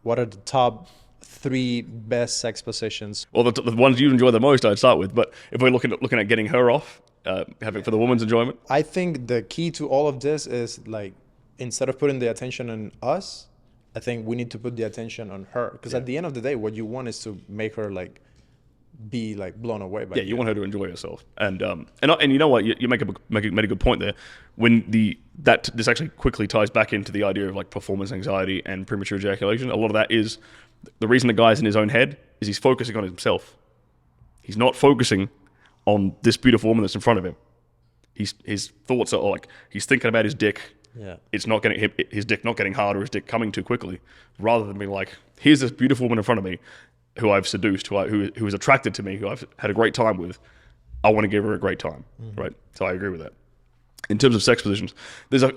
what are the top 3 best sex positions? Well, the ones you enjoy the most, I'd start with. But if we're looking at getting her off, having for the woman's enjoyment. I think the key to all of this is like, instead of putting the attention on us, I think we need to put the attention on her. Because at the end of the day, what you want is to make her like be like blown away by you want her to enjoy herself, and you know what, you made a good point there. When this actually quickly ties back into the idea of like performance anxiety and premature ejaculation. A lot of that is the reason the guy's in his own head is he's focusing on himself. He's not focusing on this beautiful woman that's in front of him. His thoughts are like he's thinking about his dick. Yeah, it's not getting his dick not getting hard or his dick coming too quickly, rather than being like, here's this beautiful woman in front of me who I've seduced, who is attracted to me, who I've had a great time with. I want to give her a great time, right? So I agree with that. In terms of sex positions,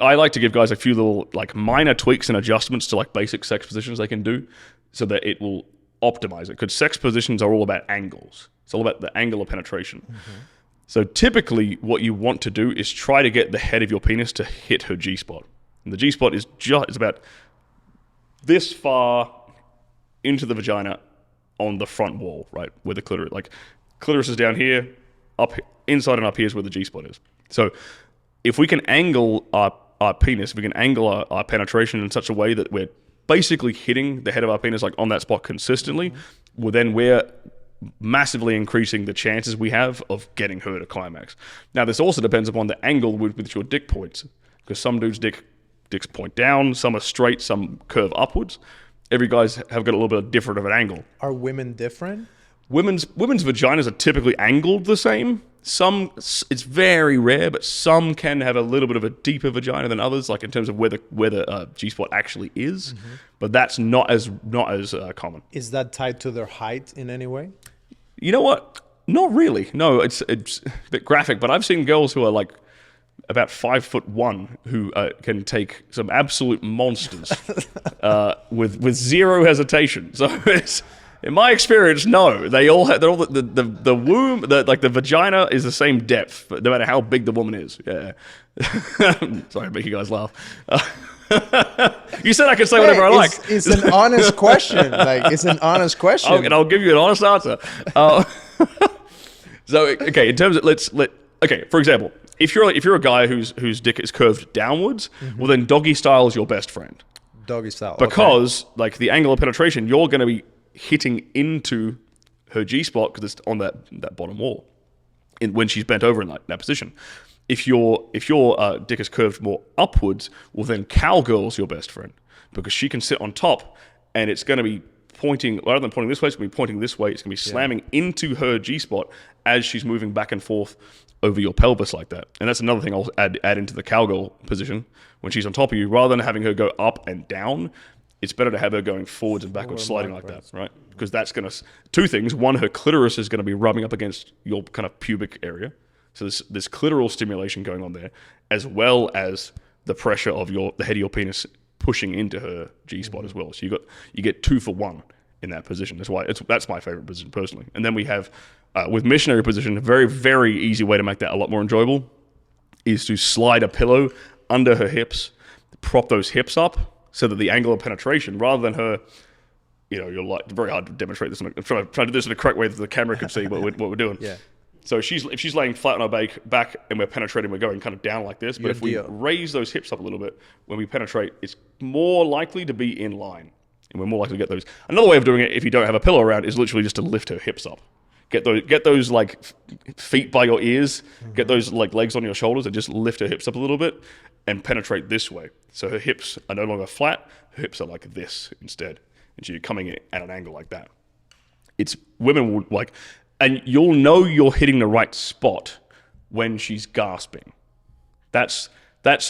I like to give guys a few little like minor tweaks and adjustments to like basic sex positions they can do, so that it will optimize it. Because sex positions are all about angles. It's all about the angle of penetration. So typically, what you want to do is try to get the head of your penis to hit her G-spot. And the G-spot is it's about this far into the vagina on the front wall, right, where the clitoris, like clitoris is down here, up inside and up here is where the G-spot is. So if we can angle our penis, if we can angle our penetration in such a way that we're basically hitting the head of our penis like on that spot consistently, well then we're massively increasing the chances we have of getting her to climax. Now this also depends upon the angle with which your dick points, because some dudes' dicks point down, some are straight, some curve upwards. Every guy's have got a little bit different of an angle. Are women different? Women's vaginas are typically angled the same. Some, it's very rare, but some can have a little bit of a deeper vagina than others, like in terms of where the G-spot actually is. But that's not as common. Is that tied to their height in any way? You know what? Not really. No, it's a bit graphic, but I've seen girls who are like about 5'1" who can take some absolute monsters with zero hesitation. So it's, in my experience, no. They're all the womb, the vagina is the same depth, no matter how big the woman is. Yeah. Sorry, I make you guys laugh. You said I could say whatever I like. It's an honest question. Like, it's an honest question. And I'll give you an honest answer. So, okay, in terms of okay, for example, if you're a guy whose dick is curved downwards, well then doggy style is your best friend. Doggy style. Because like the angle of penetration, you're going to be hitting into her G-spot because it's on that bottom wall when she's bent over in that position. If your dick is curved more upwards, well then cowgirl's your best friend, because she can sit on top and it's going to be pointing, rather than pointing this way, it's going to be pointing this way. It's going to be slamming into her G-spot as she's moving back and forth over your pelvis like that. And that's another thing I'll add into the cowgirl position. When she's on top of you, rather than having her go up and down, it's better to have her going forwards and backwards, sliding like that, right? Because that's going to, two things. One, her clitoris is going to be rubbing up against your kind of pubic area. So there's clitoral stimulation going on there, as well as the pressure of the head of your penis pushing into her G-spot as well. So you get 2 for 1 in that position. That's my favorite position personally. And then we have, with missionary position, a very, very easy way to make that a lot more enjoyable is to slide a pillow under her hips, prop those hips up so that the angle of penetration, rather than her, you're like, very hard to demonstrate this. I'm trying to do this in a correct way that the camera can see what we're doing. Yeah. So if she's laying flat on her back and we're penetrating, we're going kind of down like this. But if we raise those hips up a little bit, when we penetrate, it's more likely to be in line. And we're more likely to get those. Another way of doing it, if you don't have a pillow around, is literally just to lift her hips up. Get those like feet by your ears, get those like legs on your shoulders, and just lift her hips up a little bit and penetrate this way. So her hips are no longer flat, her hips are like this instead. And so you're coming in at an angle like that. It's women would like, and you'll know you're hitting the right spot when she's gasping. That's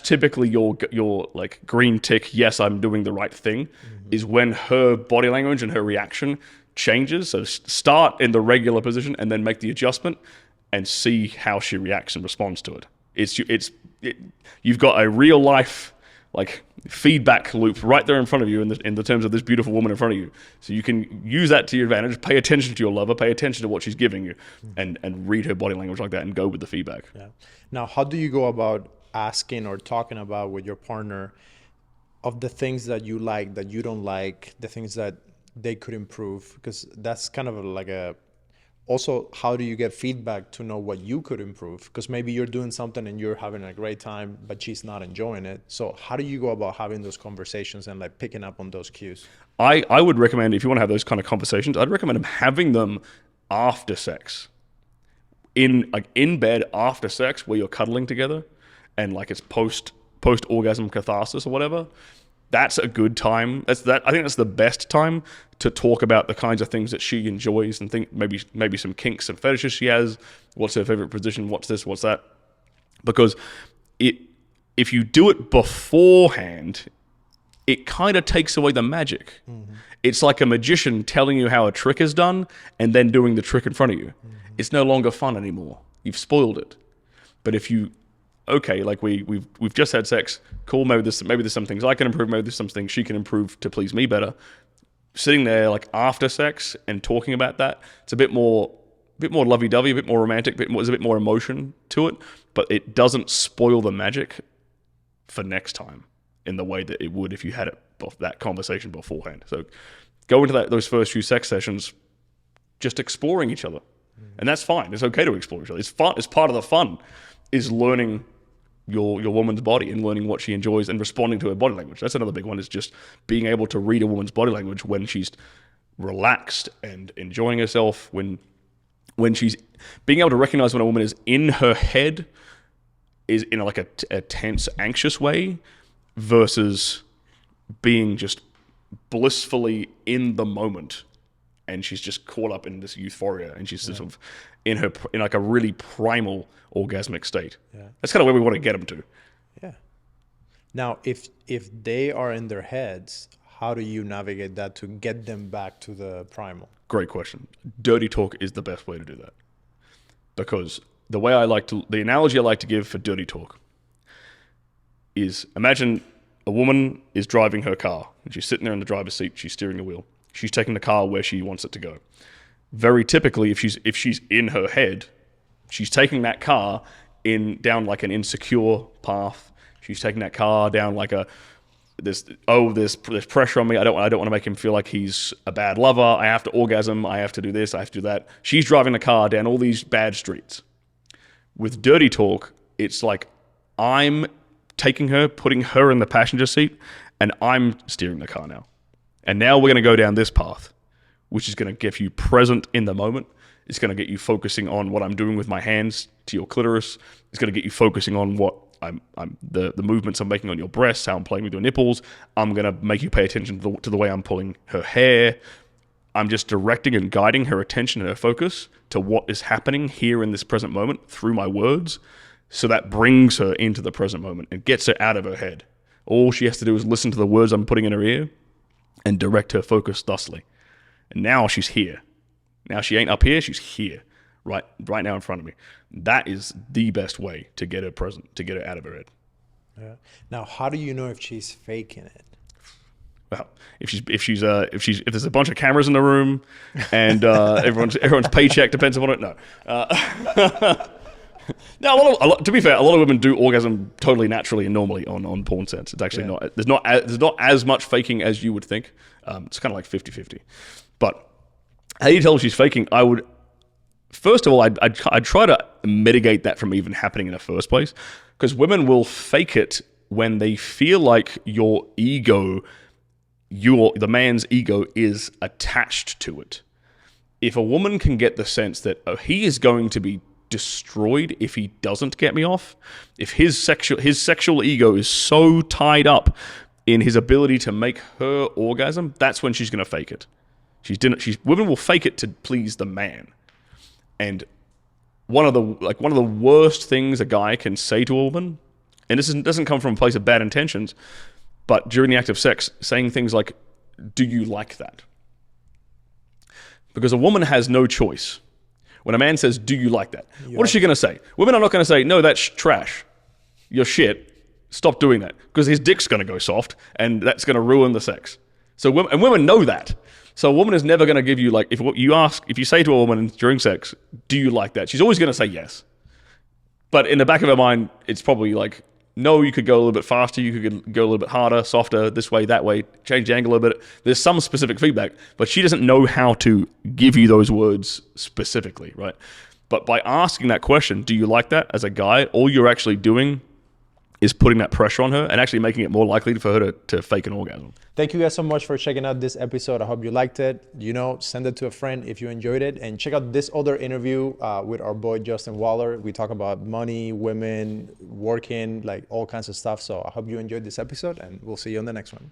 typically your like green tick, yes, I'm doing the right thing, is when her body language and her reaction changes. So start in the regular position and then make the adjustment and see how she reacts and responds to it. You've got a real life like feedback loop right there in front of you in the terms of this beautiful woman in front of you. So you can use that to your advantage, pay attention to your lover, pay attention to what she's giving you, and read her body language like that and go with the feedback. Yeah. Now, how do you go about asking or talking about with your partner of the things that you like, that you don't like, the things that they could improve, because that's kind of like a, also, how do you get feedback to know what you could improve? Because maybe you're doing something and you're having a great time, but she's not enjoying it. So how do you go about having those conversations and like picking up on those cues? I would recommend, if you want to have those kind of conversations, I'd recommend having them after sex. In bed after sex, where you're cuddling together and like it's post orgasm catharsis or whatever. That's a good time. I think that's the best time to talk about the kinds of things that she enjoys and think maybe some kinks and fetishes she has. What's her favorite position? What's this? What's that? Because if you do it beforehand, it kind of takes away the magic. Mm-hmm. It's like a magician telling you how a trick is done and then doing the trick in front of you. Mm-hmm. It's no longer fun anymore. You've spoiled it. But if you, okay, like we've just had sex, cool, maybe there's some things I can improve, maybe there's some things she can improve to please me better. Sitting there like after sex and talking about that, it's a bit more lovey-dovey, a bit more romantic, there's a bit more emotion to it, but it doesn't spoil the magic for next time in the way that it would if you had that conversation beforehand. So go into those first few sex sessions just exploring each other. And that's fine. It's okay to explore each other. It's fun. It's part of the fun is learning your woman's body and learning what she enjoys and responding to her body language. That's another big one, is just being able to read a woman's body language when she's relaxed and enjoying herself, when she's being able to recognize when a woman is in her head, is in like a tense, anxious way, versus being just blissfully in the moment and she's just caught up in this euphoria and she's sort of in like a really primal orgasmic state. Yeah. That's kind of where we want to get them to. Yeah. Now, if they are in their heads, how do you navigate that to get them back to the primal? Great question. Dirty talk is the best way to do that. Because the analogy I like to give for dirty talk is, imagine a woman is driving her car and she's sitting there in the driver's seat, she's steering the wheel. She's taking the car where she wants it to go. Very typically, if she's in her head, she's taking that car down like an insecure path. She's taking that car down like there's pressure on me. I don't want to make him feel like he's a bad lover. I have to orgasm. I have to do this. I have to do that. She's driving the car down all these bad streets. With dirty talk, it's like I'm taking her, putting her in the passenger seat, and I'm steering the car now. And now we're going to go down this path, which is going to get you present in the moment. It's going to get you focusing on what I'm doing with my hands to your clitoris. It's going to get you focusing on what the movements I'm making on your breasts, how I'm playing with your nipples. I'm going to make you pay attention to the way I'm pulling her hair. I'm just directing and guiding her attention and her focus to what is happening here in this present moment through my words. So that brings her into the present moment and gets her out of her head. All she has to do is listen to the words I'm putting in her ear and direct her focus thusly. And now she's here. Now she ain't up here, she's here, right now in front of me. That is the best way to get her present, to get her out of her head. Yeah. Now, how do you know if she's faking it? Well, if there's a bunch of cameras in the room and everyone's paycheck depends upon it, no. Now, to be fair, a lot of women do orgasm totally naturally and normally on porn sets. It's actually not. There's not as much faking as you would think. It's kind of like 50-50. But how do you tell if she's faking? I would, first of all, I'd try to mitigate that from even happening in the first place, because women will fake it when they feel like your ego, the man's ego, is attached to it. If a woman can get the sense that he is going to be destroyed if he doesn't get me off, if his sexual ego is so tied up in his ability to make her orgasm, that's when she's going to fake it. Women will fake it to please the man. And one of the worst things a guy can say to a woman, and this doesn't come from a place of bad intentions, but during the act of sex, saying things like, "Do you like that?" Because a woman has no choice. When a man says, "Do you like that?" What is she going to say? Women are not going to say, "No, that's trash. You're shit. Stop doing that." Because his dick's going to go soft, and that's going to ruin the sex. So women know that. So a woman is never going to give you, like, if you say to a woman during sex, "Do you like that?" She's always going to say yes. But in the back of her mind, it's probably like, no, you could go a little bit faster, you could go a little bit harder, softer, this way, that way, change the angle a bit. There's some specific feedback, but she doesn't know how to give you those words specifically, right? But by asking that question, do you like that as a guy, all you're actually doing is putting that pressure on her and actually making it more likely for her to fake an orgasm. Thank you guys so much for checking out this episode. I hope you liked it. Send it to a friend if you enjoyed it. And check out this other interview with our boy, Justin Waller. We talk about money, women, working, like all kinds of stuff. So I hope you enjoyed this episode, and we'll see you on the next one.